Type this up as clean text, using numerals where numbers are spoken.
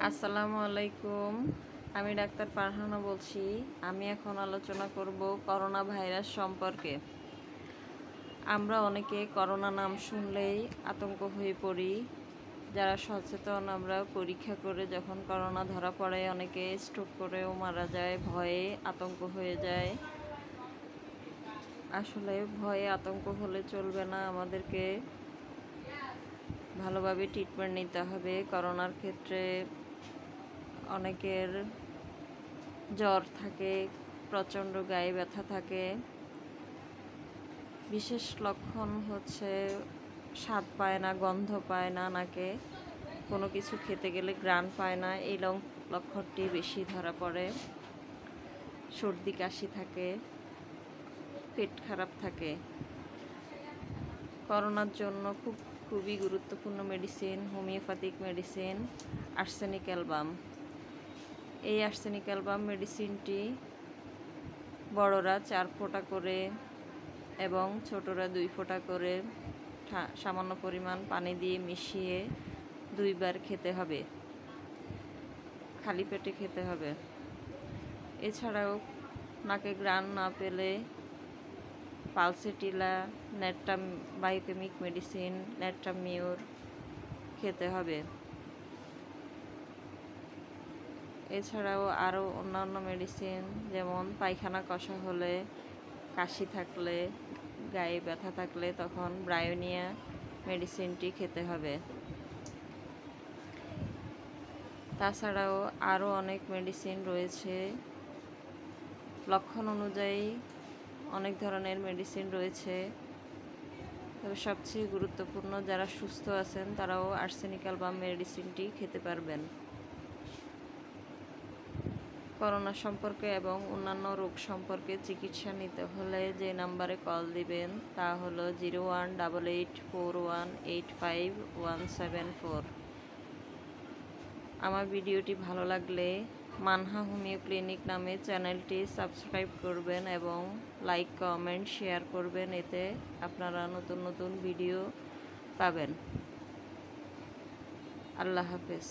আসসালামু আলাইকুম। আমি ডাক্তার ফারহানা বলছি। আমি এখন আলোচনা করব করোনা ভাইরাস সম্পর্কে। আমরা অনেকে করোনা নাম শুনলেই আতঙ্ক হয়ে পড়ি। যারা সচেতন আমরা পরীক্ষা করে যখন করোনা ধরা পড়ে অনেকে স্ট্রোক করেও মারা যায়, ভয়ে আতঙ্ক হয়ে যায়। আসলে ভয়ে আতঙ্ক হলে চলবে না, আমাদেরকে ভালোভাবে ট্রিটমেন্ট নিতে হবে। করোনার ক্ষেত্রে অনেকের জ্বর থাকে, প্রচণ্ড গায়ে ব্যথা থাকে। বিশেষ লক্ষণ হচ্ছে স্বাদ পায় না, গন্ধ পায় না, নাকে কোনো কিছু খেতে গেলে ঘ্রাণ পায় না, এই লক্ষণটি বেশি ধরা পড়ে। সর্দি কাশি থাকে, পেট খারাপ থাকে। করোনার জন্য খুবই গুরুত্বপূর্ণ medicine homeopathic medicine arsenic album. এই আর্সেনিক অ্যালবাম মেডিসিনটি বড়রা 4 ফোঁটা করে এবং ছোটরা 2 ফোঁটা করে সামান্য পরিমাণ পানি দিয়ে মিশিয়ে 2 বার খেতে হবে, খালি পেটে খেতে হবে। এছাড়াও নাকে ঘ্রাণ না পেলে পালসেটিলা, নেট্রাম বায়োকেমিক মেডিসিন, নেট্রামিউর খেতে হবে। এছাড়াও আরও অন্যান্য মেডিসিন যেমন পায়খানা কষা হলে, কাশি থাকলে, গায়ে ব্যথা থাকলে তখন ব্রায়োনিয়া মেডিসিনটি খেতে হবে। তাছাড়াও আরও অনেক মেডিসিন রয়েছে, লক্ষণ অনুযায়ী অনেক ধরনের মেডিসিন রয়েছে। তবে সবচেয়ে গুরুত্বপূর্ণ যারা সুস্থ আছেন তারাও আর্সেনিক অ্যালবাম মেডিসিনটি খেতে পারবেন। করোনা সম্পর্কে এবং অন্যান্য রোগ সম্পর্কে চিকিৎসা নিতে হলে যে নাম্বারে কল দিবেন তা হলো 0188418517 আমার ভিডিওটি ভালো লাগলে মানহা হোমিও ক্লিনিক নামে চ্যানেলটি সাবস্ক্রাইব করবেন এবং লাইক, কমেন্ট, শেয়ার করবেন। এতে আপনারা নতুন নতুন ভিডিও পাবেন। আল্লাহ হাফেজ।